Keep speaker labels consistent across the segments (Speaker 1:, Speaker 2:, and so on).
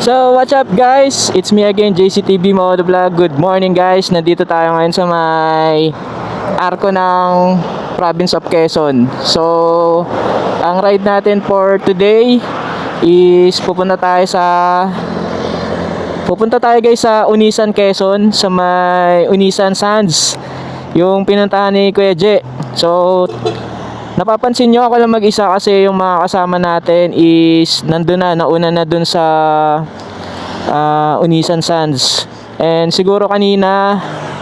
Speaker 1: So what's up guys? It's me again, JCTV Motovlog. Good morning guys. Nandito tayo ngayon sa may arko ng province of Quezon. So ang ride natin for today is pupunta tayo guys sa Unisan, Quezon, sa may Unisan Sands, yung pinuntahan ni Kuya J. So napapansin nyo ako lang mag-isa kasi yung mga kasama natin is nauna na dun sa Unisan Sands. And siguro kanina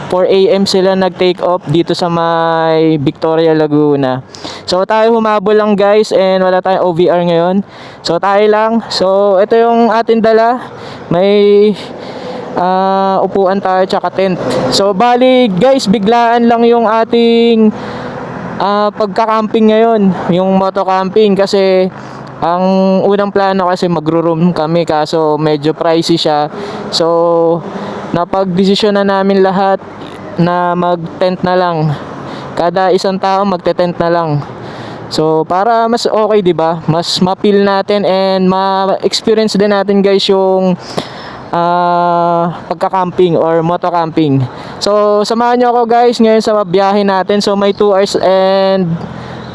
Speaker 1: 4 AM sila nag-take off dito sa may Victoria, Laguna. So tayo humabol lang guys, and wala tayong OVR ngayon. So tayo lang. So ito yung ating dala. May upuan tayo tsaka tent. So bali guys, biglaan lang yung ating pagka-camping ngayon, yung moto camping, kasi ang unang plano kasi magro-room kami kaso medyo pricey siya. So napag-desisyon na namin lahat na mag-tent na lang. Kada isang tao magte-tent na lang. So para mas okay, 'di ba? Mas ma-feel natin and ma-experience din natin guys yung pagka-camping or moto camping. So samahan nyo ako guys ngayon sa biyahe natin. So may 2 hours and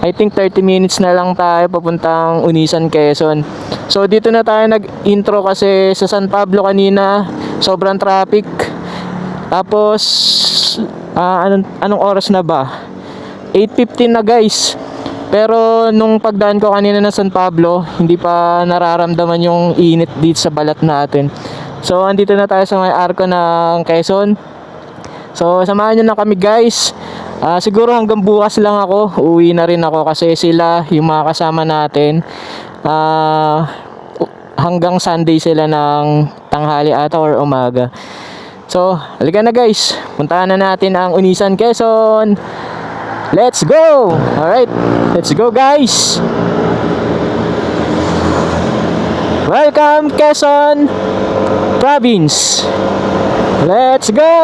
Speaker 1: I think 30 minutes na lang tayo papuntang Unisan, Quezon. So dito na tayo nag-intro kasi sa San Pablo kanina sobrang traffic. Tapos anong oras na ba? 8:15 na guys. Pero nung pagdaan ko kanina na San Pablo, hindi pa nararamdaman yung init dito sa balat natin. So andito na tayo sa may arko ng Quezon. So samahan nyo na kami guys. Siguro hanggang bukas lang ako. Uwi na rin ako kasi sila yung mga kasama natin. Hanggang Sunday sila ng tanghali ata or umaga. So halika na guys. Puntahan na natin ang Unisan, Quezon. Let's go! Alright, let's go guys! Welcome Quezon Province! Let's go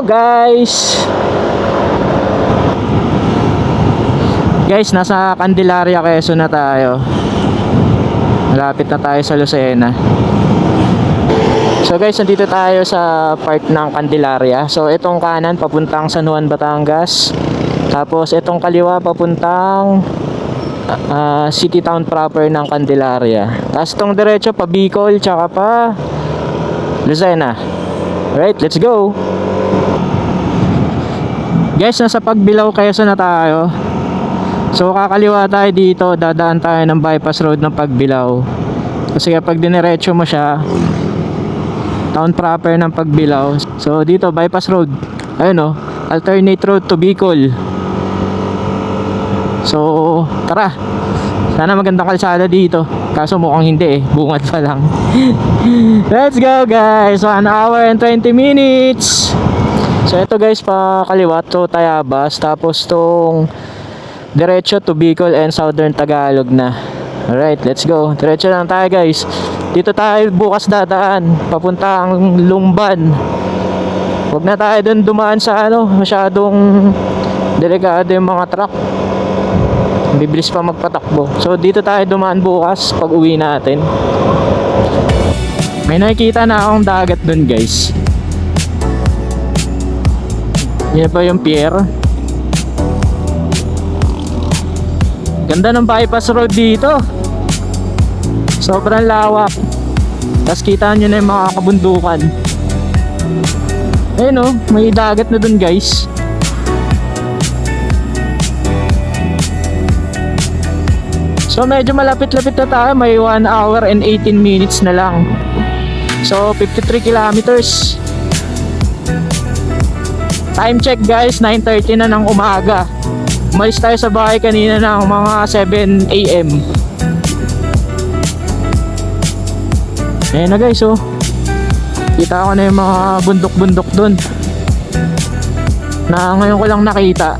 Speaker 1: guys! Guys, nasa Candelaria, Quezon na tayo. Malapit na tayo sa Lucena. So guys, nandito tayo sa part ng Candelaria. So itong kanan papuntang San Juan, Batangas. Tapos itong kaliwa papuntang city town proper ng Candelaria. Tapos itong diretso pa Bicol tsaka pa Lucena. Alright, let's go. Guys, nasa Pagbilao, Quezon na tayo. So kakaliwa tayo dito, dadaan tayo ng bypass road ng Pagbilao. Kasi kapag diniretso mo siya, town proper ng Pagbilao. So dito bypass road. Ayun alternate road to Bicol. So tara. Sana magandang kalsada dito. Kaso mukhang hindi bungad pa lang. Let's go guys. 1 hour and 20 minutes. So ito guys, pa kaliwa to Tayabas. Tapos tong diretso to Bicol and Southern Tagalog na. Alright, let's go. Diretso lang tayo guys. Dito tayo bukas dadaan papuntang Lumban. Huwag na tayo dun dumaan sa masyadong delikado yung mga truck. Bibilis pa magpatakbo. So dito tayo dumaan bukas pag uwi natin. May nakikita na akong dagat dun guys. Yan pa yung pier. Ganda ng bypass road dito. Sobrang lawak. Tapos kita nyo na yung mga kabundukan. Ayun may dagat na dun guys. So medyo malapit-lapit na tayo. May 1 hour and 18 minutes na lang. So 53 kilometers. Time check guys, 9:30 na ng umaga. Umalis tayo sa bahay kanina ng mga 7 AM. Ayan na guys kita ko na yung mga bundok-bundok dun na ngayon ko lang nakita.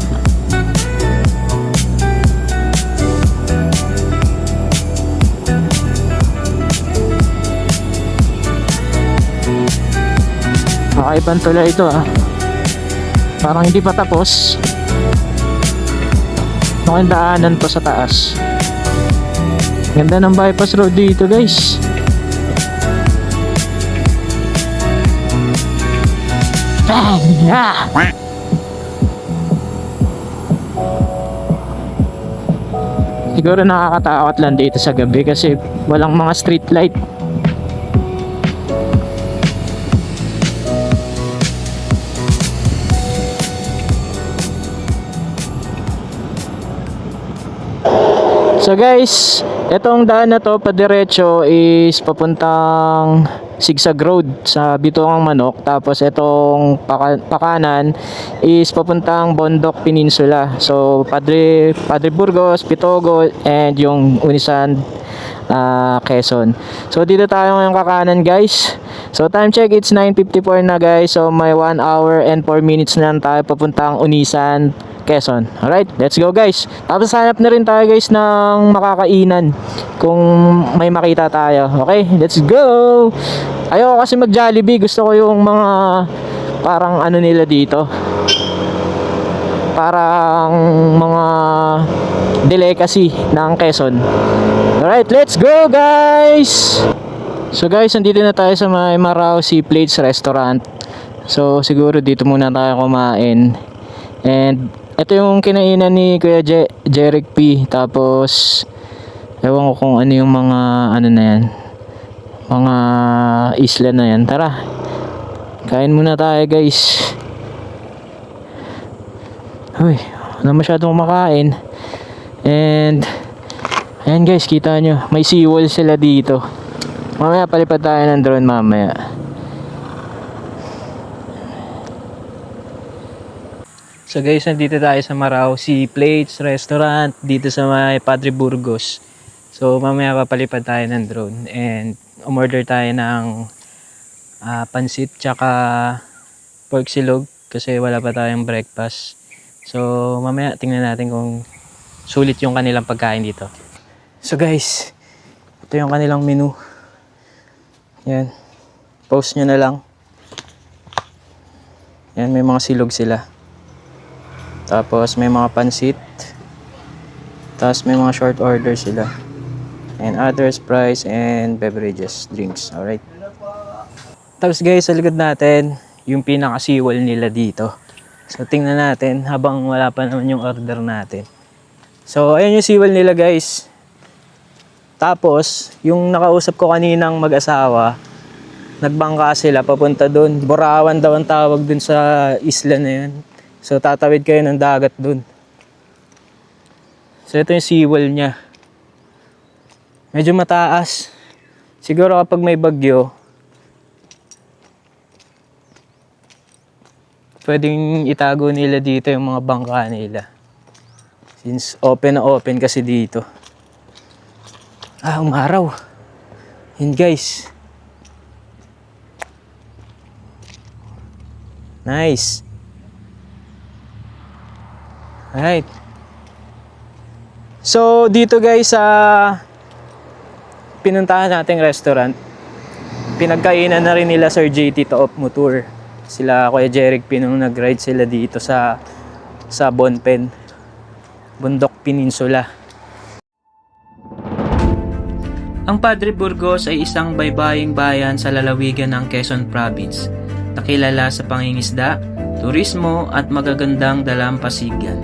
Speaker 1: Makaibang tula ito parang hindi pa tapos. Mukhang daanan to sa taas. Ganda ng bypass road dito guys. Siguro nakakatakot lang dito sa gabi kasi walang mga street light. So guys, etong daan na to padiretso is papuntang Sigsag Road sa Bituang Manok. Tapos etong pakanan is papuntang Bondok Peninsula. So Padre Burgos, Pitogo, and yung Unisan, Quezon. So dito tayo ngayon kakanan guys. So time check, it's 9:54 na guys. So may 1 hour and 4 minutes na lang tayo papuntang Unisan, Quezon. Alright, let's go guys. Tapos hanap na rin tayo guys ng makakainan kung may makita tayo. Okay, let's go. Ayoko kasi mag Jollibee. Gusto ko yung mga parang ano nila dito, parang mga delicacy ng Quezon. Alright, let's go guys. So guys, nandito na tayo sa may Marao Sea Plates Restaurant. So siguro dito muna tayo kumain. And ito yung kinainan ni Kuya Jeric P. Tapos ewan ko kung ano yung mga ano na yan, mga isla na yan. Tara, kain muna tayo guys. Uy, wala masyadong kumakain. And ayan guys, kita nyo, may seawall sila dito. Mamaya palipad tayo ng drone mamaya. So guys, nandito tayo sa Marao Sea Plates Restaurant dito sa may Padre Burgos. So mamaya papalipad tayo ng drone and umorder tayo ng pansit tsaka pork silog kasi wala pa tayong breakfast. So mamaya tingnan natin kung sulit yung kanilang pagkain dito. So guys, ito yung kanilang menu. Yan, post nyo na lang. Yan, may mga silog sila. Tapos may mga pansit. Tapos may mga short order sila. And others, price and beverages, drinks. Alright. Tapos guys, sa likod natin, yung pinaka-seawall nila dito. So tingnan natin habang wala pa naman yung order natin. So ayan yung seawall nila guys. Tapos, yung nakausap ko kaninang mag-asawa, nagbangka sila papunta doon. Borawan daw ang tawag dun sa isla na yun. So tatawid kayo ng dagat dun. So ito yung seawall niya. Medyo mataas. Siguro kapag may bagyo, pwedeng itago nila dito yung mga bangka nila. Since open na open kasi dito. Umaraw. Yun guys. Nice. Alright. So dito guys sa pinuntahan nating restaurant, pinagkainan na rin nila Sir JT Top Motor. Sila Kuya Jeric Pinong nag-ride sila dito sa Bonpen, Bundok Peninsula. Ang Padre Burgos ay isang baybaying bayan sa lalawigan ng Quezon Province, nakilala sa pangingisda, turismo at magagandang dalampasigan.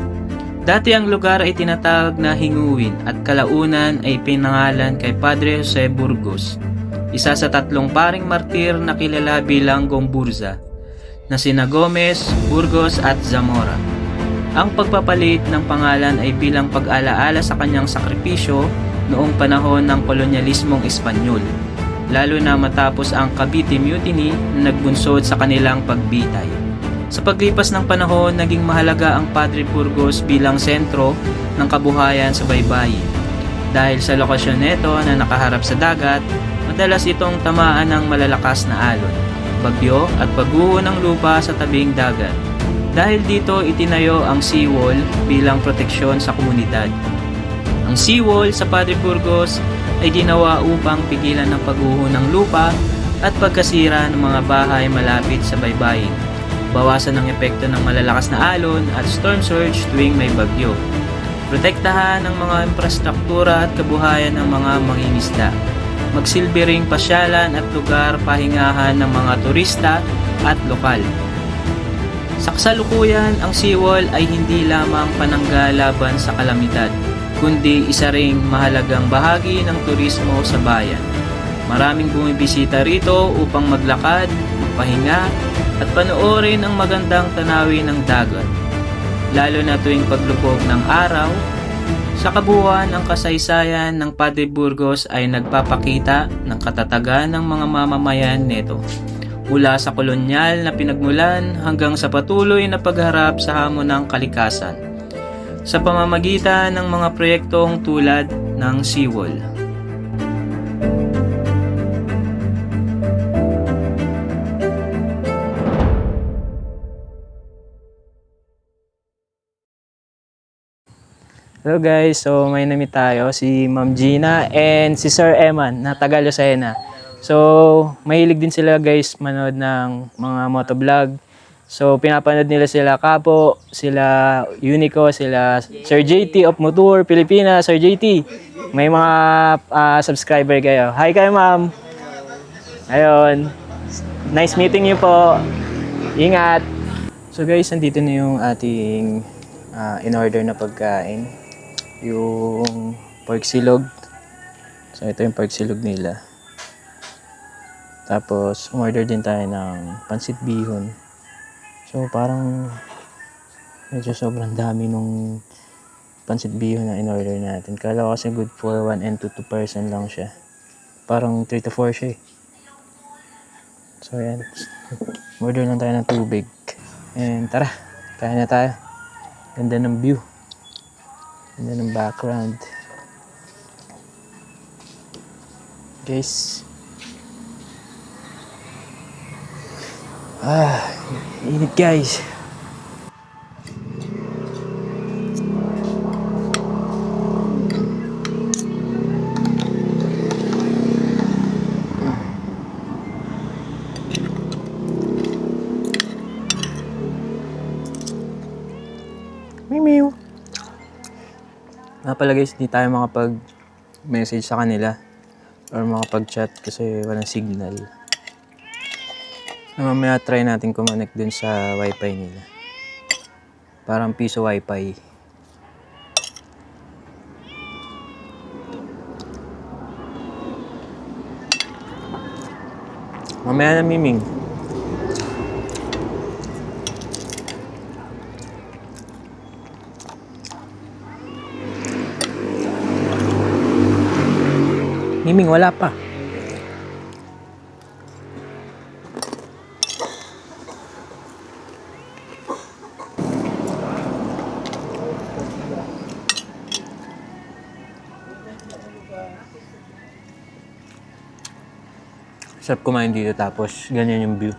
Speaker 1: Dati ang lugar ay tinatawag na Hinguin at kalaunan ay pinangalan kay Padre Jose Burgos, isa sa 3 paring martir na kilala bilang Gomburza, na sina Gomez, Burgos at Zamora. Ang pagpapalit ng pangalan ay bilang pag-alaala sa kanyang sakripisyo noong panahon ng kolonyalismong Espanyol, lalo na matapos ang Cavite Mutiny na nagbunsod sa kanilang pagbitay. Sa paglipas ng panahon, naging mahalaga ang Padre Burgos bilang sentro ng kabuhayan sa baybayin. Dahil sa lokasyon nito na nakaharap sa dagat, madalas itong tamaan ng malalakas na alon, bagyo at pagguho ng lupa sa tabing dagat. Dahil dito itinayo ang seawall bilang proteksyon sa komunidad. Ang seawall sa Padre Burgos ay ginawa upang pigilan ng pagguho ng lupa at pagkasira ng mga bahay malapit sa baybayin, bawasan ang epekto ng malalakas na alon at storm surge tuwing may bagyo, protektahan ang mga infrastruktura at kabuhayan ng mga mangingisda, magsilbi ring pasyalan at lugar pahingahan ng mga turista at lokal.
Speaker 2: Sa kasalukuyan, ang seawall ay hindi lamang panangga laban sa kalamidad, kundi isa ring mahalagang bahagi ng turismo sa bayan. Maraming bumibisita rito upang maglakad, magpahinga, at panoorin ang magandang tanawin ng dagat. Lalo na tuwing paglubog ng araw, sa kabuuan ang kasaysayan ng Padre Burgos ay nagpapakita ng katatagan ng mga mamamayan nito. Mula sa kolonyal na pinagmulan hanggang sa patuloy na pagharap sa hamon ng kalikasan sa pamamagitan ng mga proyektong tulad ng seawall.
Speaker 1: Hello guys, so may namit tayo si Ma'am Gina and si Sir Eman na taga Lucena. So mahilig din sila guys manood ng mga motovlog. So pinapanood nila sila Kapo, sila Unico, sila Sir JT of Motor Pilipinas. Sir JT, may mga subscriber kayo. Hi kayo ma'am. Ayun, nice meeting you po. Ingat. So guys, nandito na yung ating in-order na pagkain. Yung pork silog. So ito yung pork silog nila. Tapos umorder din tayo ng pansit bihon. So parang medyo sobrang dami nung pansit bihon na in-order natin. Kala ko kasi good for 1 and 2 person lang siya. Parang 3 to 4 siya eh. So yan. Order lang tayo ng tubig. And tara, kaya na tayo. Ganda ng view. Ganda ng background. Guys. Init guys. Meow. Nga pala guys, hindi tayo makapag-message sa kanila or makapag-chat kasi walang signal. Na mamaya try natin kumonect dun sa wifi nila. Parang piso wifi. Mamaya na Miming. Miming, wala pa. Sarap kumain dito tapos ganyan yung view.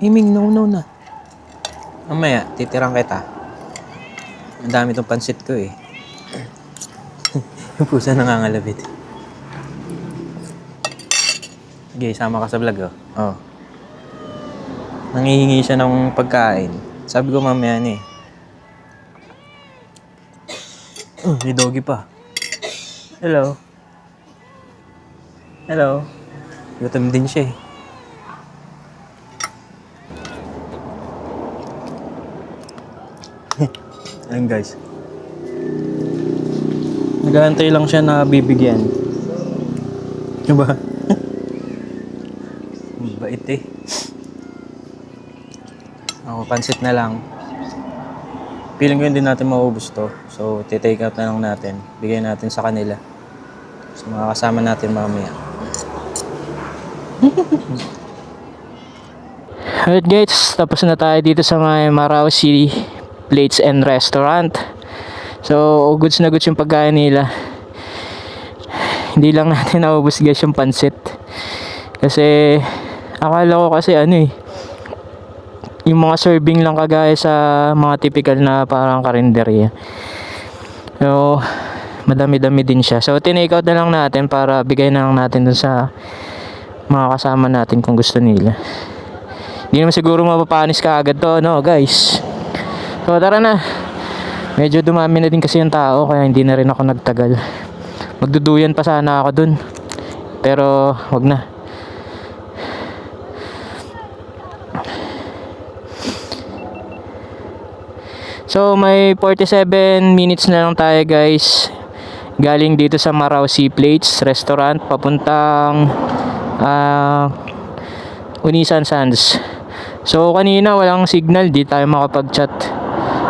Speaker 1: Miming, no na. Mamaya, titirang kita. Ang dami tong pansit ko eh. Yung pusa nangangalabit. Sige, sama ka sa vlog oh. Nangihingi siya ng pagkain. Sabi ko mamaya eh. May doggy pa. Hello. Hello. Gutom din siya eh. Ayun guys. Nag-aantay lang siya na bibigyan. Diba? Bait eh. Ako, pansit na lang. Feeling ko hindi natin maubos to. So, titake out na lang natin. Bigyan natin sa kanila. So, makakasama natin mamaya. Alright guys, tapos na tayo dito sa may Marao City Plates and Restaurant. So, goods na goods yung pagkain nila. Hindi lang natin naubos guys yung pansit. Kasi, akala ko kasi yung mga serving lang kagaya sa mga typical na parang karinderya. So, madami-dami din siya. So, tinake out na lang natin para bigay na lang natin dun sa mga kasama natin kung gusto nila. Hindi naman siguro mapapanis ka agad to, no guys? So tara na. Medyo dumami na din kasi yung tao kaya hindi na rin ako nagtagal. Magduduyan pa sana ako dun. Pero wag na. So may 47 minutes na lang tayo guys. Galing dito sa Marau Sea Plates Restaurant papuntang Unisan Sands. So kanina walang signal, di tayo makapag-chat.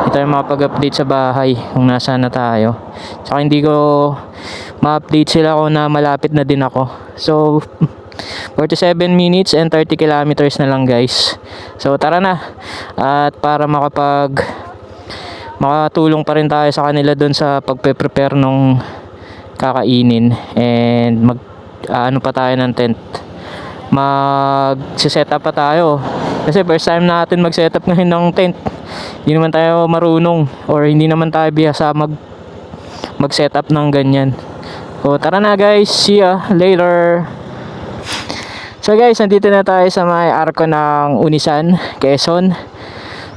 Speaker 1: Di tayo makapag-update sa bahay kung nasaan na tayo. Tsaka hindi ko ma-update sila kung na malapit na din ako. So 47 minutes and 30 kilometers na lang guys. So tara na. At para makatulong pa rin tayo sa kanila doon sa pagpe-prepare nung kakainin and ano pa tayo ng tent. Mag-set up pa tayo kasi first time natin mag-set up ngayon ng tent. Hindi naman tayo marunong or hindi naman tayo bihasa mag-set up ng ganyan. So tara na guys, see ya later. So guys, nandito na tayo sa may arko ng Unisan, Quezon.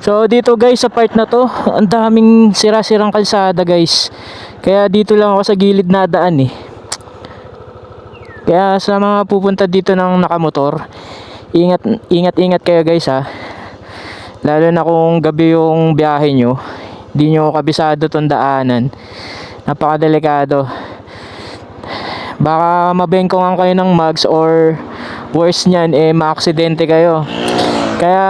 Speaker 1: So dito guys sa part na to, ang daming sira-sirang kalsada guys. Kaya dito lang ako sa gilid na daan eh. Kaya sa mga pupunta dito ng nakamotor, ingat kayo guys ha. Lalo na kung gabi yung biyahe nyo, di nyo kabisado tong daanan. Napakadelikado. Baka mabengkongan kayo ng mugs or worse nyan maaksidente kayo. Kaya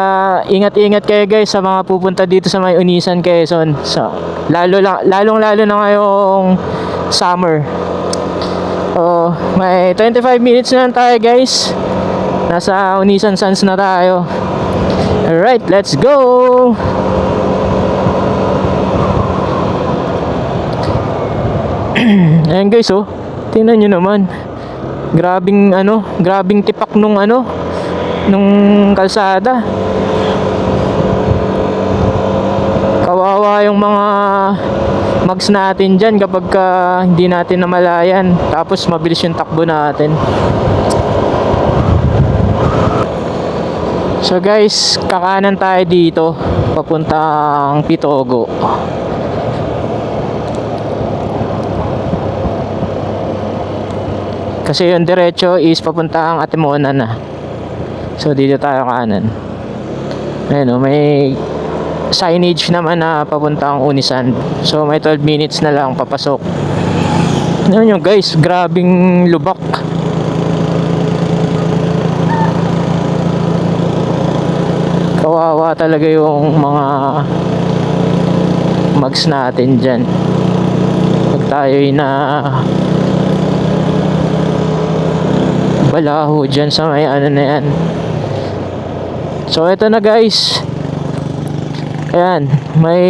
Speaker 1: ingat kayo guys sa mga pupunta dito sa may Unisan, Quezon. So, lalong na ngayong summer. So, may 25 minutes na lang tayo guys. Nasa Unisan Sands na tayo. Alright, let's go! Ayan guys oh. Tingnan nyo naman. Grabing tipak nung kalsada. Kawawa yung mga mags natin dyan kapag hindi natin namalayan. Tapos mabilis yung takbo natin. So guys, kakanan tayo dito papuntang Pitogo. Kasi yung diretso is papuntang Atimona na. So dito tayo kanan. Ayun may signage naman na papuntang Unisan. So may 12 minutes na lang papasok. Ano nyo guys, grabing lubak. Kawawa talaga yung mga mags natin dyan. Pag tayo'y na balaho dyan sa may na yan. So eto na guys. Ayan, may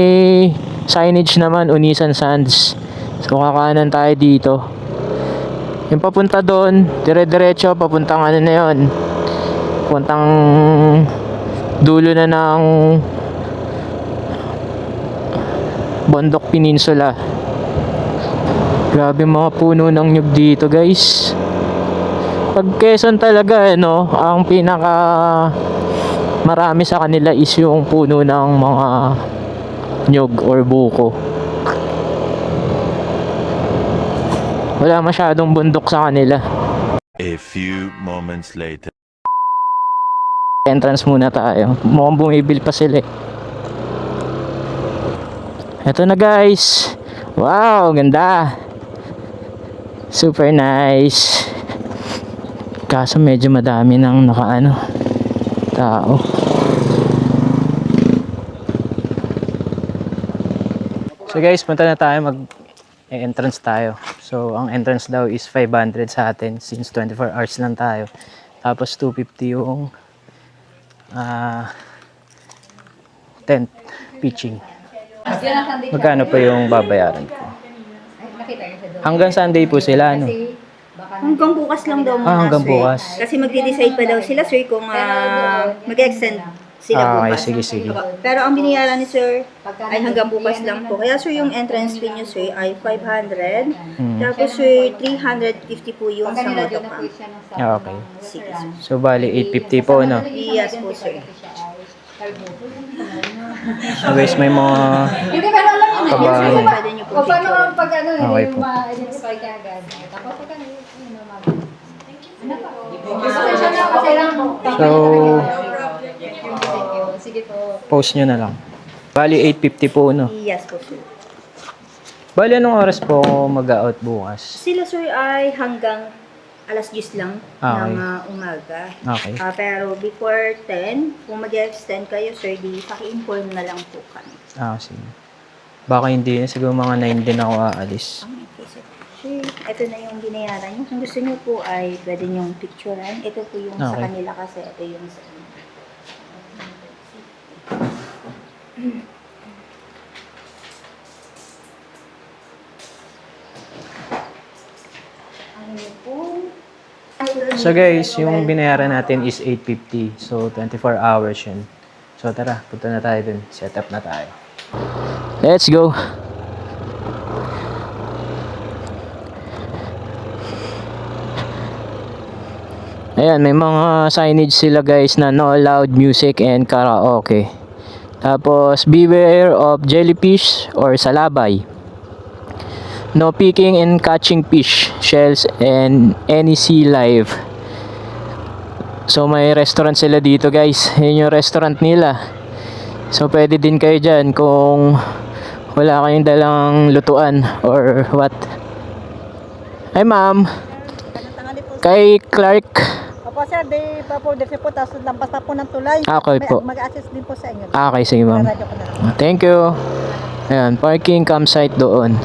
Speaker 1: signage naman Unisan Sands. So kakanan tayo dito. Yung papunta doon, dire-diretso papuntang na yon. Papuntang dulo na ng Bondok Peninsula. Grabe mga puno ng nyug dito guys. Pag Quezon talaga ang pinaka marami sa kanila is yung puno ng mga nyug or buko. Wala masyadong bundok sa kanila.
Speaker 3: A few moments later.
Speaker 1: Entrance muna tayo. Mukhang bumibil pa sila. Eto na guys. Wow, ganda. Super nice. Kaso medyo madami nang tao. So guys, punta na tayo, mag-entrance tayo. So ang entrance daw is 500 sa atin since 24 hours lang tayo. Tapos 250 yung tent pitching. Magkano pa yung babayaran ko? Hanggang Sunday po sila,
Speaker 4: Hanggang bukas lang daw muna,
Speaker 1: hanggang
Speaker 4: sir.
Speaker 1: bukas.
Speaker 4: Kasi magde-decide pa daw sila, sir, kung mag-extend sila
Speaker 1: Okay,
Speaker 4: bukas.
Speaker 1: sige.
Speaker 4: Pero ang biniyaran ni sir ay hanggang bukas lang po. Kaya sir, yung entrance fee niyo, sir, ay 500. Tapos sir, 350 po yung sa motorcamp.
Speaker 1: Okay.
Speaker 4: Sige, sir.
Speaker 1: So bali 850 po, no?
Speaker 4: Yes po, sir.
Speaker 1: So guys, may mga
Speaker 5: Hindi ka alam yun.
Speaker 1: kabahay.
Speaker 4: Pwede nyo po
Speaker 5: O paano
Speaker 4: picture.
Speaker 5: ang pag ano,
Speaker 1: Okay
Speaker 5: yung
Speaker 1: po.
Speaker 5: ma-identify ka agad. Tapos pag ano, pasensya na kasi lang.
Speaker 1: So,
Speaker 5: Sige po.
Speaker 1: post nyo na lang. Bali, 8:50 po, no?
Speaker 4: Yes po, sir.
Speaker 1: Bali, anong oras po mag-out bukas?
Speaker 4: Sila, sir, ay hanggang alas 10 lang
Speaker 1: Okay.
Speaker 4: ng umaga.
Speaker 1: Okay.
Speaker 4: Pero before 10, kung mag-extend kayo, sir, di paki-inform na lang po kami.
Speaker 1: Sige. Baka hindi. Siguro mga 9 din ako aalis.
Speaker 4: Okay, sir. Sir, ito na yung binayaran nyo. Kung gusto nyo po ay pwede nyong picturean. Ito po yung sa
Speaker 1: Okay.
Speaker 4: kanila kasi ito yung sa inyo. Ano po?
Speaker 1: So guys, yung binayaran natin is 8:50. So 24 hours yun. So tara, punta na tayo dun. Set up na tayo. Let's go! Ayan, may mga signage sila guys na no loud music and karaoke. Tapos, beware of jellyfish or salabay. No picking and catching fish, shells, and any sea life. So, may restaurant sila dito guys. Yun yung restaurant nila. So, pwede din kayo dyan kung wala kayong dalang lutuan or what. Hi ma'am. Kay Clark.
Speaker 6: Opo sir, di pa po dito po, tapos lampas pa po ng tulay.
Speaker 1: Okay po.
Speaker 6: Mag-assist din po sa inyo.
Speaker 1: Okay, sige ma'am.
Speaker 6: Radyo ko na lang.
Speaker 1: Thank you. Ayan, parking campsite doon.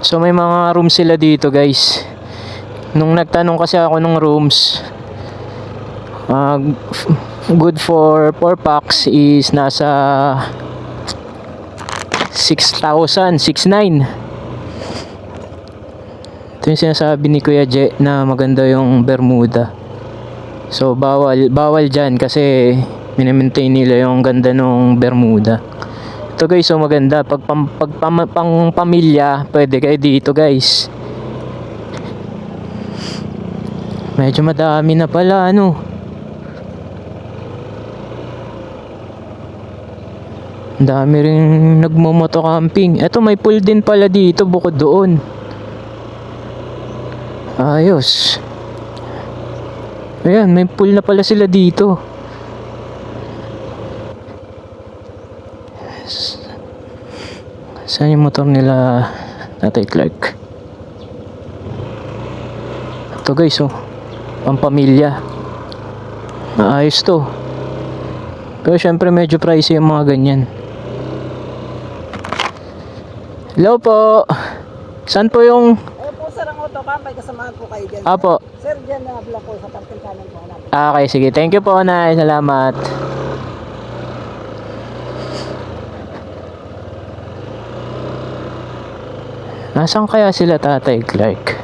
Speaker 1: So may mga rooms sila dito guys. Nung nagtanong kasi ako ng rooms, good for 4 packs is nasa 6,000, 6,900. Ito yung sinasabi ni Kuya Je na maganda yung Bermuda. So bawal dyan kasi minimaintain nila yung ganda ng Bermuda. Ito guys, so maganda. Pag pang pamilya, pwede kayo dito guys. Medyo madami na pala ano. Ang dami rin nagmomoto camping. Ito may pool din pala dito bukod doon. Ayos. Ayan, may pool na pala sila dito. Saan yung motor nila Tatay Clark? Ito guys, oh. Pampamilya. Maayos to. Pero syempre medyo pricey yung mga ganyan. Hello po. Saan po yung...
Speaker 6: Ayun po sir, ang autocam, may kasamahan po kayo dyan.
Speaker 1: Apo.
Speaker 6: Sir, dyan na block ko sa parking kanan po namin.
Speaker 1: Okay, sige. Thank you po, Nay. Salamat. Nasaan kaya sila Tatay Clark?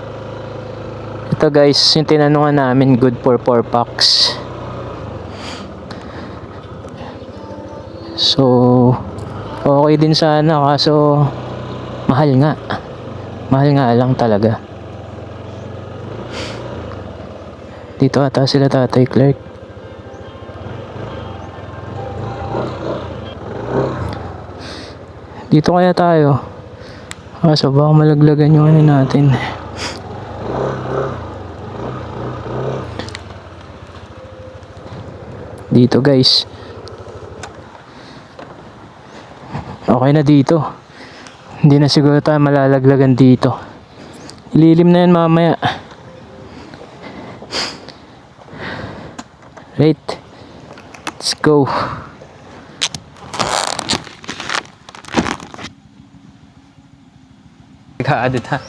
Speaker 1: Ito guys, yung tinanungan namin, good for 4 packs. So, okay din sana kaso mahal nga. Mahal nga lang talaga. Dito ata sila Tatay Clark. Dito kaya tayo. Kaso baka malaglagan yung ano natin. Dito guys. Okay na dito. Hindi na siguro tayo malalaglagan dito. Ililim na yan mamaya. Right. Let's go. Nag-a-edit ha.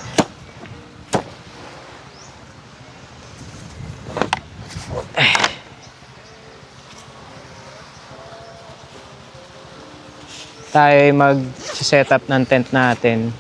Speaker 1: Tayo ay mag-set up ng tent natin.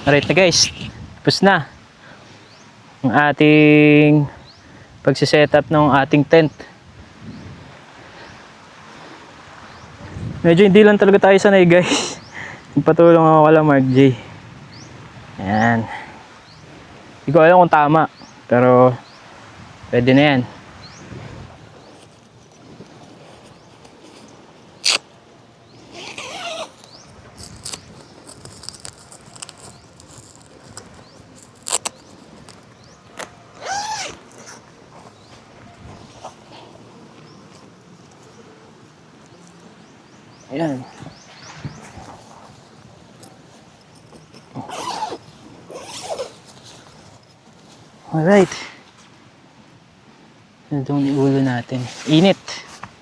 Speaker 1: Alright na guys, tapos na ang ating pagsisetup ng ating tent. Medyo hindi lang talaga tayo sanay guys. Nagpatulong ako kala Mark J. Ayan. Hindi ko alam kung tama, pero pwede na yan. Ayan. Alright. Ito yung ulo natin. Init.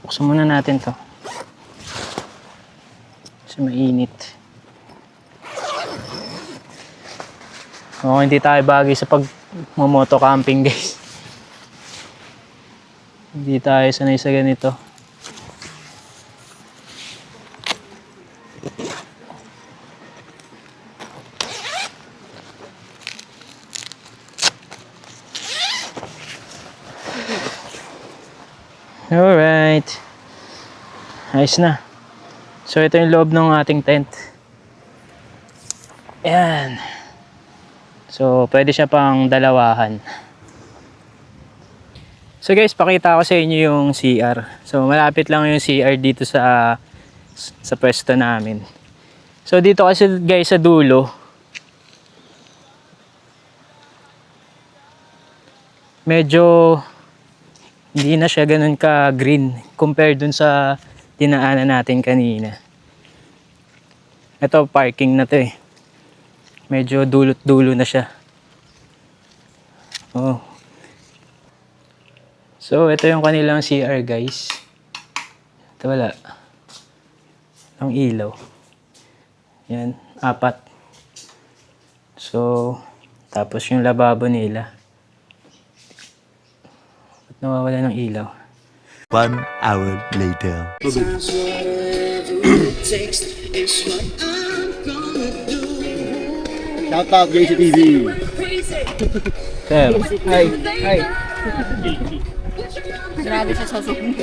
Speaker 1: Buksan muna natin to. Kasi mainit. Oo, hindi tayo bagay sa pag-moto camping guys. Hindi tayo sanay sa ganito. Alright. Ayos na. So ito yung loob ng ating tent. Ayan. So pwede siya pang dalawahan. So guys, pakita ko sa inyo yung CR. So malapit lang yung CR dito sa pwesto namin. So dito kasi guys sa dulo, medyo hindi na siya ganun ka green compared dun sa dinaanan natin kanina. Ito parking na to eh. Medyo dulot-dulo na siya. Oh. So ito yung kanilang CR guys. Ito wala. Ang ilaw. Yan, 4. So tapos yung lababo nila. Nawawala ng ilaw.
Speaker 3: 1 hour later.
Speaker 7: Shout out JCTV.
Speaker 1: Sir.
Speaker 6: Ay, ay.
Speaker 4: Grabe sa sosok mo.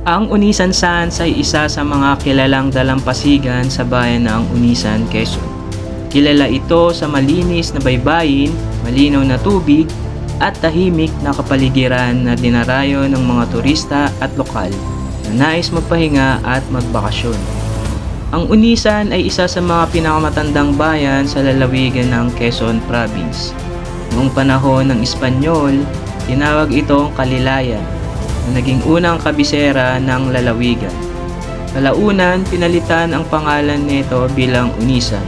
Speaker 2: Ang Unisan Sands ay isa sa mga kilalang dalampasigan sa bayan ng Unisan, Quezon. Kilala ito sa malinis na baybayin, malinaw na tubig, at tahimik na kapaligiran na dinarayo ng mga turista at lokal na nais magpahinga at magbakasyon. Ang Unisan ay isa sa mga pinakamatandang bayan sa lalawigan ng Quezon Province. Noong panahon ng Espanyol, tinawag itong Kalilayan, na naging unang kabisera ng lalawigan. Kalaunan, pinalitan ang pangalan nito bilang Unisan,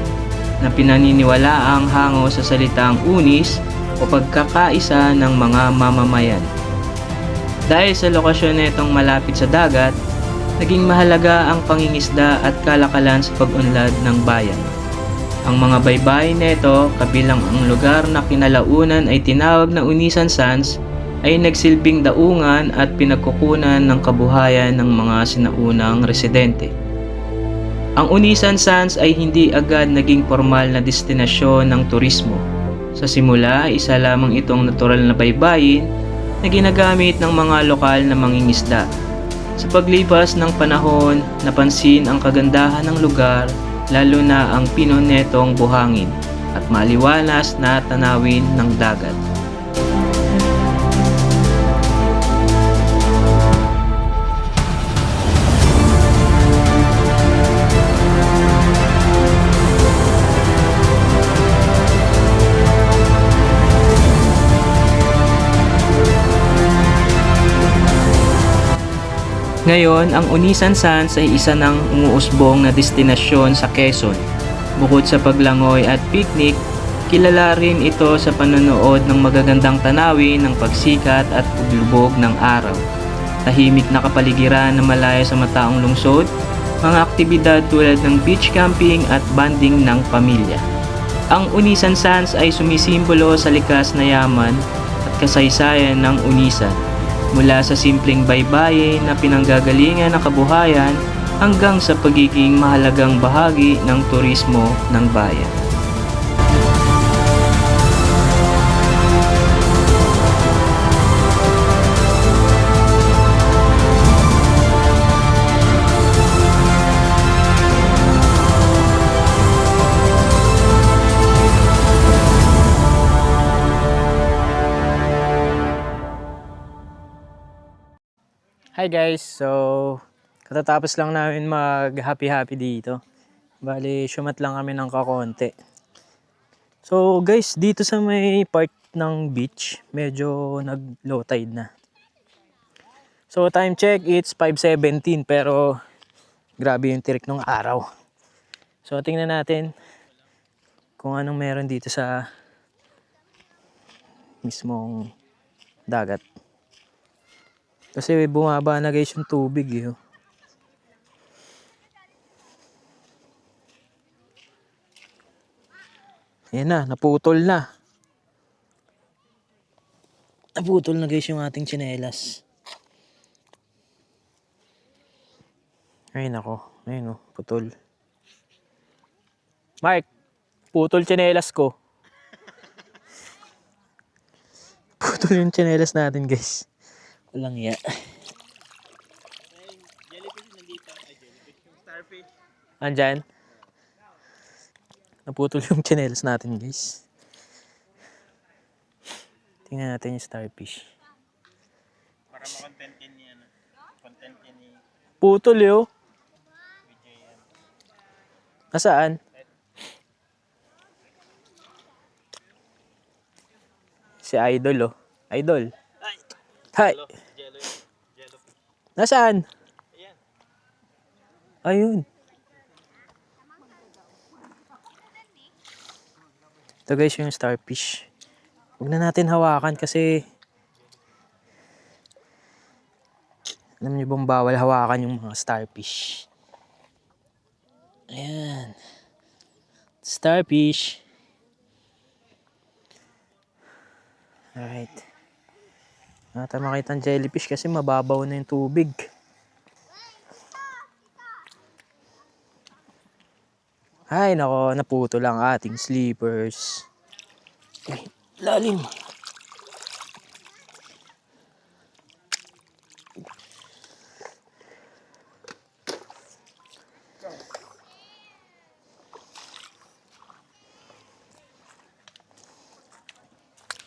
Speaker 2: na pinaniniwalaang hango sa salitang unis o pagkakaisa ng mga mamamayan. Dahil sa lokasyon nitong malapit sa dagat, naging mahalaga ang pangingisda at kalakalan sa pag-unlad ng bayan. Ang mga baybayin nito, kabilang ang lugar na kinalaunan ay tinawag na Unisan Sands, ay nagsilbing daungan at pinagkukunan ng kabuhayan ng mga sinaunang residente. Ang Unisan Sands ay hindi agad naging formal na destinasyon ng turismo. Sa simula, isa lamang itong natural na baybayin na ginagamit ng mga lokal na mangingisda. Sa paglipas ng panahon, napansin ang kagandahan ng lugar, lalo na ang pinon netong buhangin at maliwalas na tanawin ng dagat. Ngayon, ang Unisan Sands ay isa ng umuusbong na destinasyon sa Quezon Bukod sa paglangoy at picnic, kilala rin ito sa panonood ng magagandang tanawin ng pagsikat at paglubog ng araw. Tahimik na kapaligiran na malayo sa mataong lungsod, mga aktibidad tulad ng beach camping at banding ng pamilya. Ang Unisan Sands ay sumisimbolo sa likas na yaman at kasaysayan ng Unisan, mula sa simpleng baybayin na pinanggagalingan ng kabuhayan hanggang sa pagiging mahalagang bahagi ng turismo ng bayan.
Speaker 1: Hi guys, so katatapos lang namin mag happy dito. Bali, syumat lang kami ng kakonti. So guys, dito sa may part ng beach, medyo nag low tide na. So time check, it's 5:17 pero grabe yung tirik ng araw. So tingnan natin kung anong meron dito sa mismong dagat. Kasi bumaba na guys yung tubig eh. Ayan na, naputol na. Naputol na guys yung ating tsinelas. Ay nako, ayun oh, putol. Mark, putol tsinelas ko. Putol yung tsinelas natin guys. Walang iya. Andyan. Naputol yung tsinelas natin guys. Tingnan natin yung starfish. Para ma-content niya. Content niya ni... Putol yun. Nasaan? Si Idol oh. Idol. Hi. Nasaan? Ayun. Ito guys yung starfish. Huwag na natin hawakan kasi alam niyo bang bawal hawakan yung mga starfish. Ayan. Starfish. Alright. Nata makita ang jellyfish kasi mababaw na yung tubig. Ay nako, naputo lang ating sleepers. Ay, lalim.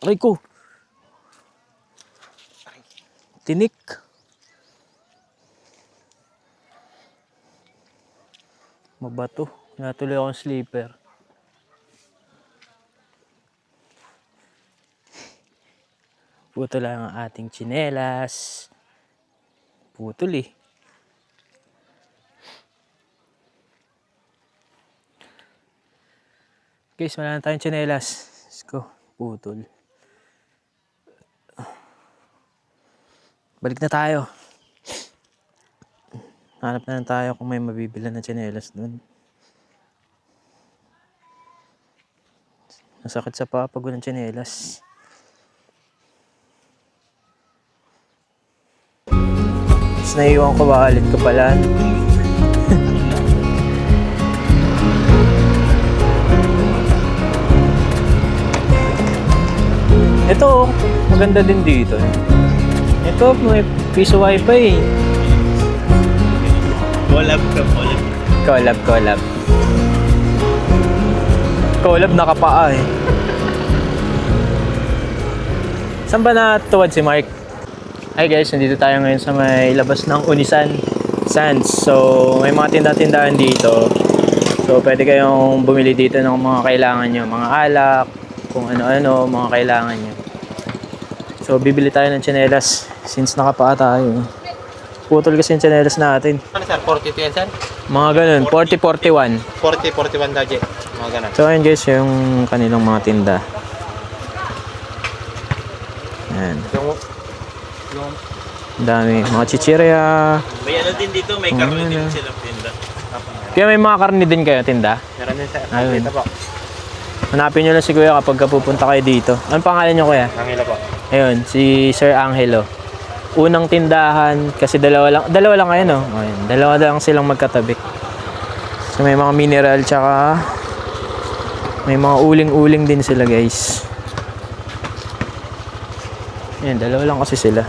Speaker 1: Aray ko. Tinik. Mabato. Natuloy akong sleeper. Putol lang ang ating tsinelas. Putol eh. Guys, wala na tayong tsinelas. Let's go. Putol. Balik na tayo. Hanap na lang tayo kung may mabibila na tsinelas dun. Nasakit sa paa pag walang tsinelas. Tapos naiiwan ko wallet ko pala. Ito, maganda din dito. Ito, may piso wifi. Collab. Collab nakapaa eh. Saan ba natuwad si Mark? Hi guys, nandito tayo ngayon sa may labas ng Unisan Sands. So, may mga tinda-tindahan dito. So, pwede kayong bumili dito ng mga kailangan nyo. Mga alak, kung ano-ano, mga kailangan nyo. So, bibili tayo ng tsinelas since nakapaa tayo. Putol kasi yung tsinelas natin.
Speaker 7: Ano sir, 42 yan sir?
Speaker 1: Mga ganun, 40-41.
Speaker 7: 40-41 daw, Jay. Mga ganun.
Speaker 1: So ayun guys, yung kanilang mga tinda. Ayan.
Speaker 7: Yung
Speaker 1: Ang dami. Mga chichirya.
Speaker 7: may ano din dito, may karne din silang tinda.
Speaker 1: Kaya may mga karne din kayo tinda.
Speaker 7: Meron din sa
Speaker 1: Ayun.
Speaker 7: dito po.
Speaker 1: Hanapin nyo lang si Kuya kapag pupunta kayo dito. Anong pangalan nyo Kuya?
Speaker 7: Angela po.
Speaker 1: Ayun, si Sir Angelo. Unang tindahan, kasi dalawa lang kayo no? Ayun, dalawa lang silang magkatabi. So may mga mineral, tsaka may mga uling-uling din sila guys. Ayun, dalawa lang kasi sila.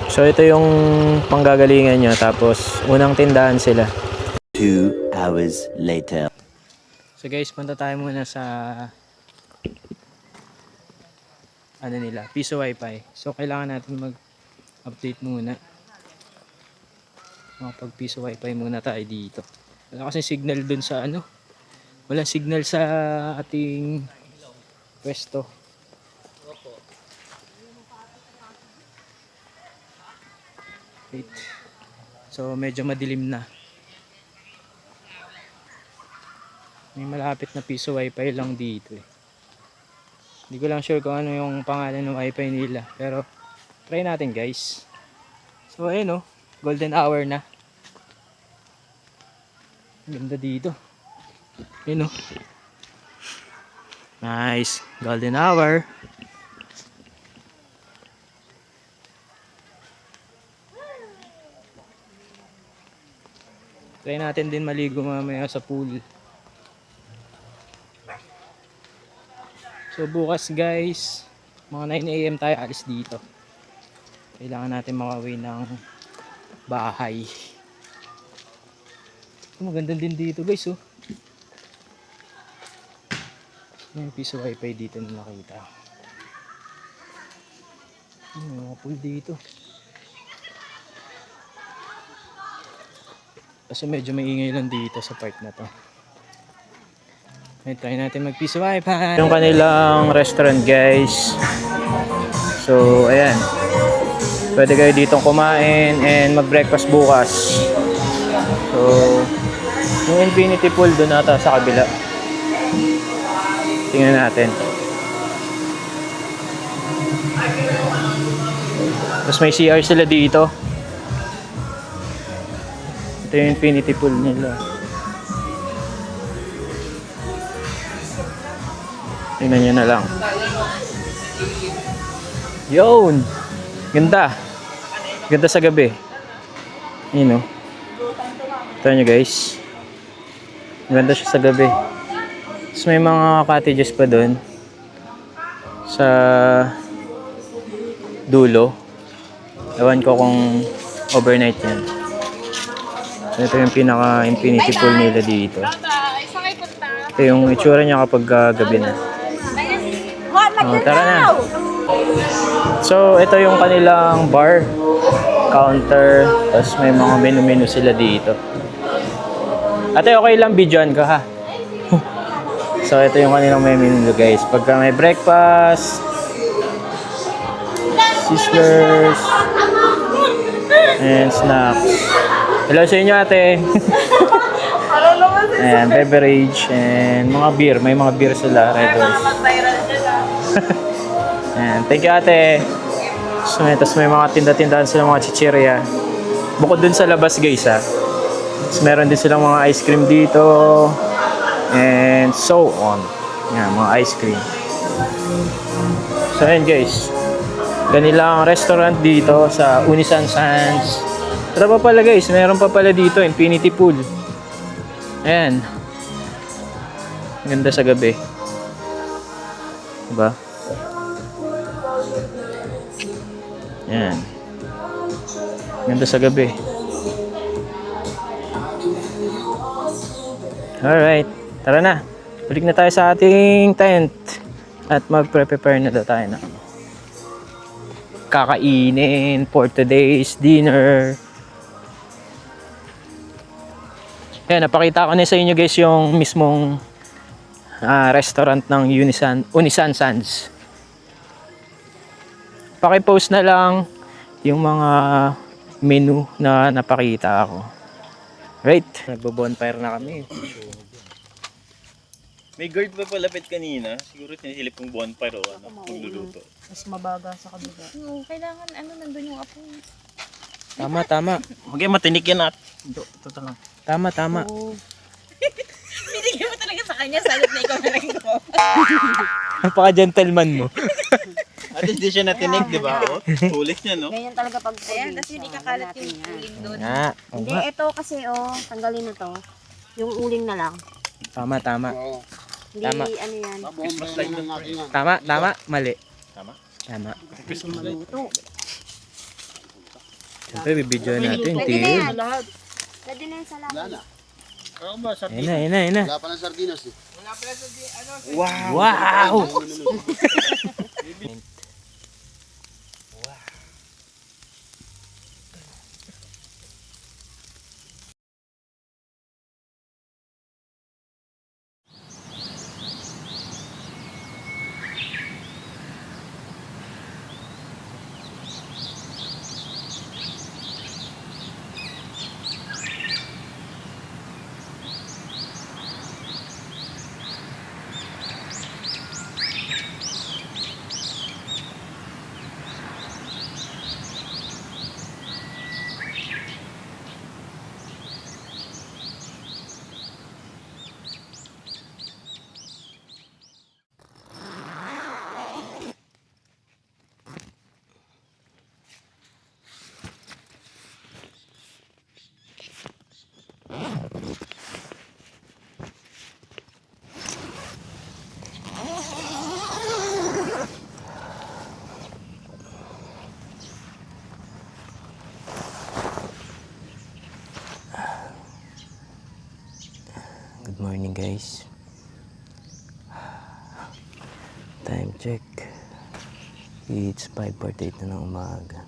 Speaker 1: So ito yung panggagalingan nyo, tapos unang tindahan sila.
Speaker 3: 2 hours later.
Speaker 1: So guys, punta tayo muna sa ano nila, Piso Wi-Fi. So kailangan natin mag-update muna. Pag Piso Wi-Fi muna tayo dito. Wala kasi signal dun sa ano. Wala signal sa ating pwesto. Wait. So medyo madilim na. May malapit na Piso Wi-Fi lang dito eh. Hindi ko lang sure kung ano yung pangalan ng Wi-Fi nila. Pero try natin guys. So ayun oh, golden hour na. Ganda dito. Ayun oh. Nice, golden hour. Try natin din maligo mamaya sa pool. So bukas guys, mga 9 AM tayo alis dito. Kailangan natin makauwi ng bahay. Maganda din dito guys oh. May Piso Wi-Fi dito na nakita. May mga pool dito. Kasi medyo maingay lang dito sa part na to. Ay, try natin mag Piso Wi-Fi. Yung kanilang restaurant guys. So ayan, pwede kayo ditong kumain and mag breakfast bukas. So yung infinity pool doon ata sa kabila. Tingnan natin. Tapos may CR sila dito. Ito yung infinity pool nila. Tingnan nyo na lang. Yun! Ganda! Ganda sa gabi. Yun o. Ito nyo guys. Ganda siya sa gabi. Tapos may mga cottages pa doon. Sa dulo. Ewan ko kung overnight yan. Ito yung pinaka infinity pool nila dito. Ito yung itsura niya kapag gabi na. Tara na. So ito yung kanilang bar, counter, tapos may mga menu-menu sila dito. Ate, okay lang videoan ka ha. So ito yung kanilang menu guys. Pagka may breakfast, sizzlers, and snacks. Hello sa inyo ate. Ayan, beverage and mga beer. May mga beer sila, Red Horse. Ayan, thank you ate. So, tapos may mga tinda-tindahan sila, mga chichirya. Bukod dun sa labas guys ha. Tapos meron din silang mga ice cream dito. And so on. Ayan, mga ice cream. So ayan guys. Kanilang restaurant dito sa Unisan Sands. Ito pa pala guys, meron pa pala dito, infinity pool. Ayan. Ganda sa gabi. Diba? Ayan. Ganda sa gabi. Alright. Tara na. Balik na tayo sa ating tent. At mag-prepare na daw tayo na kakainin for today's dinner. Ayan, napakita ko na sa inyo guys yung mismong restaurant ng Unisan Sands. Paki-post na lang yung mga menu na napakita ako. Right, nagbo-bonfire na kami.
Speaker 7: May guard pa palapit kanina. Siguro sinisilip kong bonfire o ano, magluluto.
Speaker 6: Mas mabaga sa kabila.
Speaker 5: Kailangan nandun yung apo.
Speaker 1: Tama.
Speaker 7: Huwag kayo matinik yan at. Ito lang.
Speaker 1: Tama.
Speaker 5: Binigyan mo talaga sa kanya, salit na ikaw na lang ko.
Speaker 1: Napaka-gentleman mo.
Speaker 7: At least di siya natinig, di ba? Oh, tulis niya, no?
Speaker 8: Ganyan talaga pag
Speaker 5: Ayan, tapos hindi kakalat yung uling doon.
Speaker 8: Hindi, ito kasi tanggalin na to. Yung uling na lang.
Speaker 1: Tama.
Speaker 8: Hindi,
Speaker 1: Tama.
Speaker 8: ano yan.
Speaker 7: Christmas light ng
Speaker 1: Tama. Mali.
Speaker 7: Tama?
Speaker 1: Tama.
Speaker 8: Maluto.
Speaker 1: Siyempre, bibidyo natin.
Speaker 8: Pwede na yan. Pwede na yan sa lahat.
Speaker 1: Ayun na.
Speaker 9: Wala pa ng sardinas eh.
Speaker 1: Wow! Good morning, guys. Time check. It's 5:48 na ng umaga.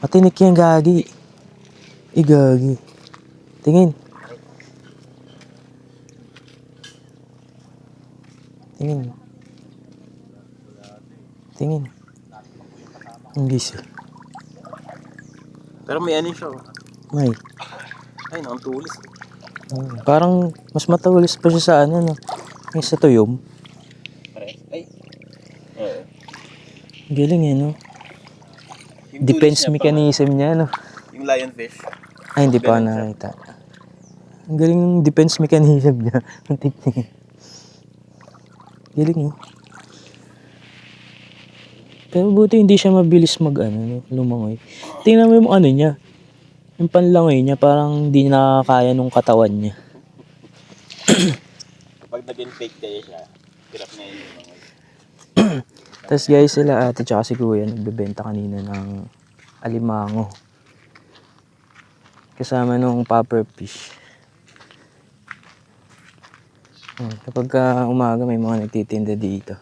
Speaker 1: Matinik yan, gagi. Gagi. Tingin. Ang gisi.
Speaker 7: Pero may ano siya. Oh.
Speaker 1: May.
Speaker 7: Ay, ang tulis.
Speaker 1: Parang mas matawalis pa siya sa ano, no? Yung sa tuyom.
Speaker 7: Pare. Ay. Oo.
Speaker 1: Galing eh, no?
Speaker 7: Yung
Speaker 1: Defense
Speaker 7: tulis niya
Speaker 1: mechanism niya, no?
Speaker 7: Yung lionfish.
Speaker 1: Ay, hindi pa
Speaker 7: Ganun siya.
Speaker 1: nakita. Ang galing ng defense mechanism niya. Ang technique. Galing, no? Pero buti hindi siya mabilis lumangoy. Tingnan mo yung ano niya. Yung panlangoy niya, parang hindi nakakaya nung katawan niya.
Speaker 7: Kapag naging fake kayo siya, hirap na yun yung mga.
Speaker 1: Tapos guys, sila ate tsaka si kuya nagbebenta kanina ng alimango. Kasama nung popper fish. Kapag umaga may mga nagtitinda dito.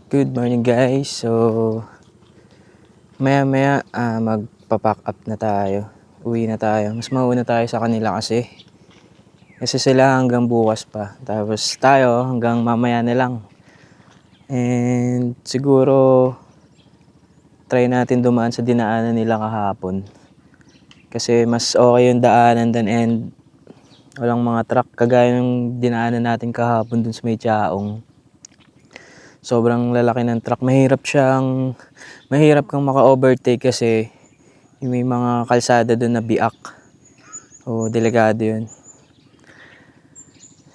Speaker 1: Good morning guys. So maya magpa-pack up na tayo. Uwi na tayo. Mas mauna tayo sa kanila kasi sila hanggang bukas pa. Tapos tayo hanggang mamaya na lang. And siguro try natin dumaan sa dinaanan nila kahapon. Kasi mas okay yung daanan dun and walang mga truck kagaya ng dinaanan natin kahapon dun sa may Chaong. Sobrang lalaki ng truck. Mahirap kang maka-overtake kasi may mga kalsada doon na biak. O delikado yun.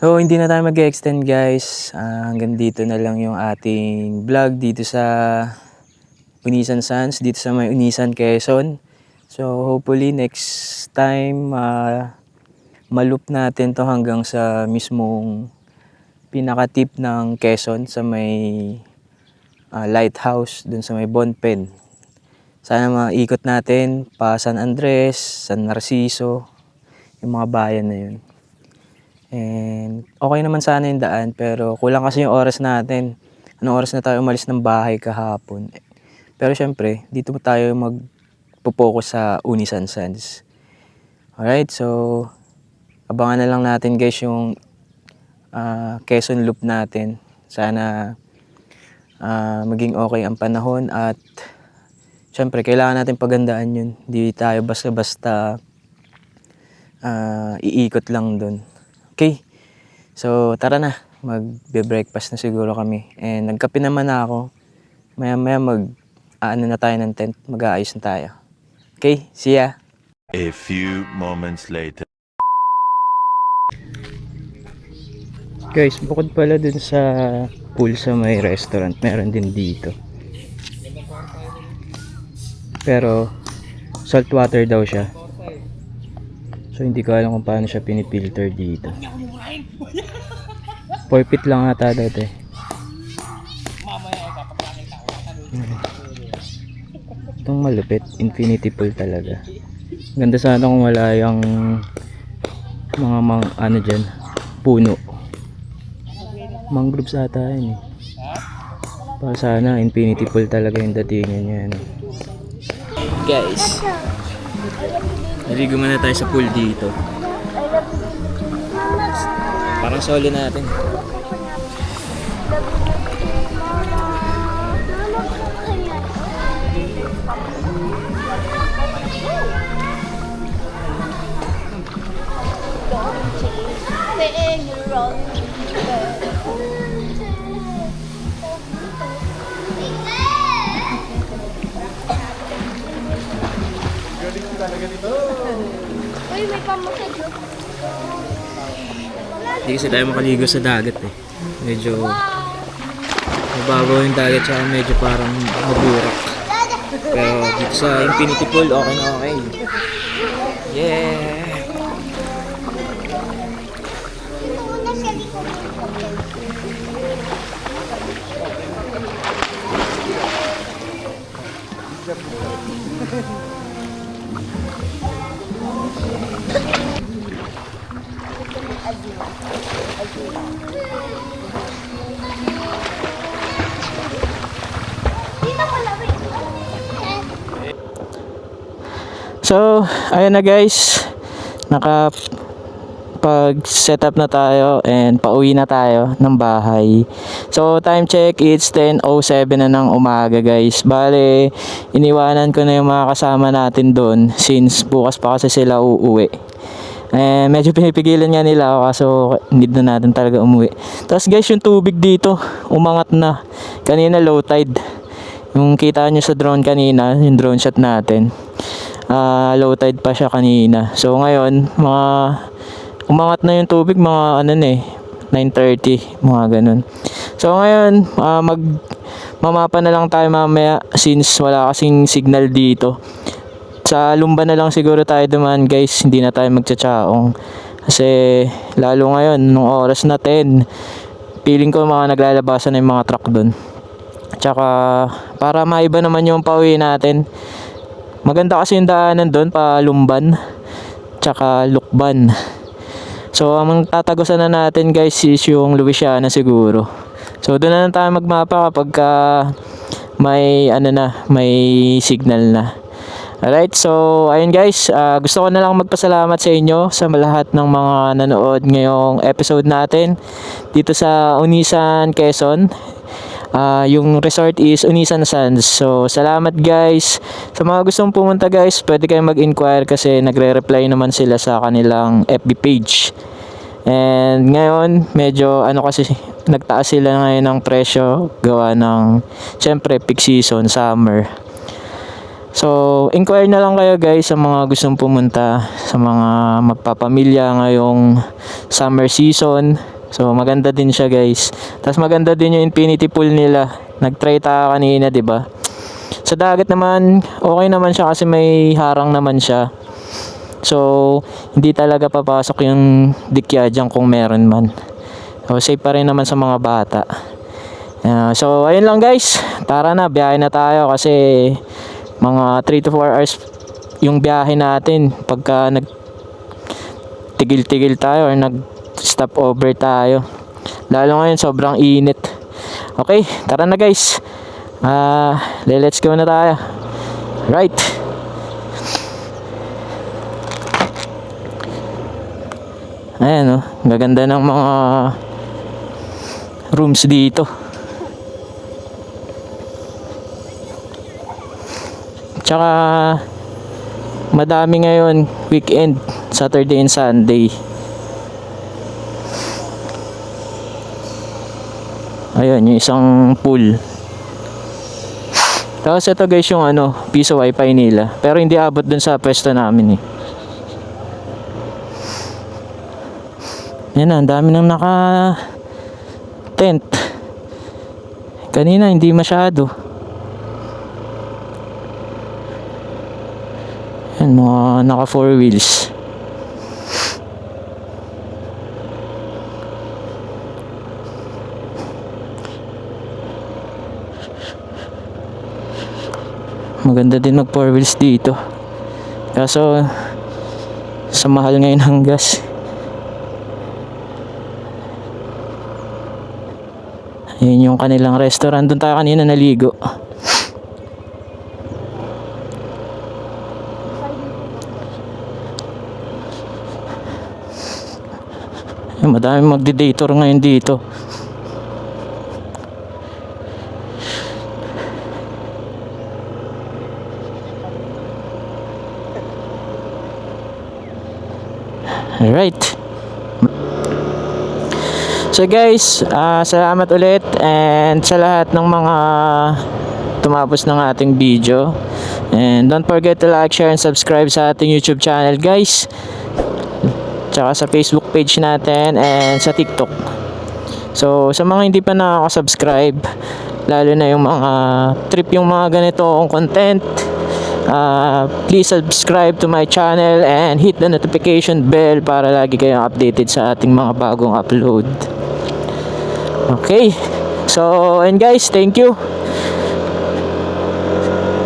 Speaker 1: So hindi na tayo mag-extend guys. Hanggang dito na lang yung ating vlog dito sa Unisan Sands, dito sa may Unisan, Quezon. So hopefully next time ma-loop natin to hanggang sa mismong pinaka-tip ng Quezon sa may lighthouse dun sa may Bonpen. Sana maikot natin pa San Andres, San Narciso, yung mga bayan na yun. And okay naman sana yung daan pero kulang kasi yung oras natin. Anong oras na tayo umalis ng bahay kahapon. Pero syempre, dito tayo magpo-focus sa Unisan Sands. Alright, so abangan na lang natin guys yung Quezon Loop natin. Sana maging okay ang panahon at syempre kailangan natin pagandaan yun. Hindi tayo basta-basta iikot lang dun. Okay, so tara na. Magbe-breakfast na siguro kami. And nagkape naman na ako. Maya-maya na tayo ng tent. Mag-aayos na tayo. Okay, see ya!
Speaker 9: A few moments later.
Speaker 1: Guys, bukod pala dun sa pool sa may restaurant, meron din dito. Pero salt water daw siya. So hindi ko alam kung paano siya pinipilter dito. 4 feet lang ata dati. Itong malupit, infinity pool talaga. Ganda sana kung wala yung mga ano dyan, puno. Mangroves ata yun eh. Para sana infinity pool talaga yung datingan niya. Ano. Guys, naligo muna tayo sa pool dito. Parang solo natin.
Speaker 8: Uy, may pamasad.
Speaker 1: Hindi kasi tayo makaligo sa dagat eh. Medyo mababaw yung dagat tsaka medyo parang maburak. Pero dito sa infinity pool, okay na okay. Yeah! So, ayun na guys. Pag-setup na tayo and pauwi na tayo ng bahay. So, time check, it's 10:07 na ng umaga guys. Bale, iniwanan ko na yung mga kasama natin doon since bukas pa kasi sila uuwi. Medyo pinipigilan nga nila ako kaso need na natin talaga umuwi. Tapos guys, yung tubig dito, umangat na. Kanina low tide. Yung kita nyo sa drone kanina, yung drone shot natin. Low tide pa siya kanina. So ngayon, umangat na yung tubig mga 9:30, mga ganun. So ngayon, mamapa na lang tayo mamaya since wala kasing signal dito. Sa Lumban na lang siguro tayo dumaan guys, hindi na tayo magtsachaong. Kasi lalo ngayon, nung oras na 10, feeling ko mga naglalabasan na yung mga truck doon. Tsaka para maiba naman yung pauwi natin. Maganda kasi yung daanan doon pa Lumban tsaka Lukban. So ang tatagusan na natin guys is yung Louisiana siguro. So doon na lang tayo magmapa kapag may may signal na. Alright, so ayun guys, gusto ko na lang magpasalamat sa inyo sa lahat ng mga nanood ngayong episode natin dito sa Unisan, Quezon. Yung resort is Unisan Sands. So salamat guys. Sa mga gustong pumunta guys, pwede kayong mag-inquire kasi nagre-reply naman sila sa kanilang FB page. And ngayon, medyo kasi nagtaas sila ngayon ng presyo gawa ng syempre peak season, summer. So, inquire na lang kayo guys sa mga gustong pumunta, sa mga magpapamilya ngayong summer season. So, maganda din siya guys. Tapos maganda din yung infinity pool nila. Nag-try tayo kanina, 'di ba? Sa dagat naman, okay naman siya kasi may harang naman siya. So, hindi talaga papasok yung dikya dyan kung meron man. So, safe pa rin naman sa mga bata. So, ayun lang guys. Tara na, biyahe na tayo kasi mga 3 to 4 hours yung biyahe natin pagka nagtigil-tigil tayo or nag-stop over tayo. Lalo ngayon, sobrang init. Okay, tara na guys. Let's go na tayo. Right. Ayan gaganda ng mga rooms dito. Tsaka madami ngayon weekend, Saturday and Sunday. Ayun, yung isang pool. Tapos ito guys yung piso wifi nila. Pero hindi abot dun sa pwesto namin eh. Yan na, ang dami nang naka tent. Kanina hindi masyado. Yan, mga naka 4 wheels. Maganda din mag 4 wheels dito. Kaso sa mahal ngayon ng gas. Yun yung kanilang restaurant. Doon tayo kanina naligo. Madami magdi-dator ngayon dito. Alright. So guys, salamat ulit and sa lahat ng mga tumapos ng ating video. And don't forget to like, share, and subscribe sa ating YouTube channel guys. Tsaka sa Facebook page natin and sa TikTok. So sa mga hindi pa nakaka-subscribe, lalo na yung mga trip yung mga ganitong content, please subscribe to my channel and hit the notification bell para lagi kayong updated sa ating mga bagong upload. Okay, so and guys, thank you.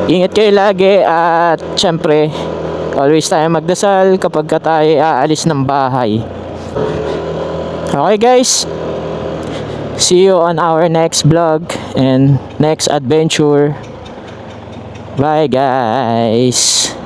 Speaker 1: Ingat kayo lagi at syempre always tayo magdasal kapag tayo aalis ng bahay. Okay guys, see you on our next vlog and next adventure. Bye guys.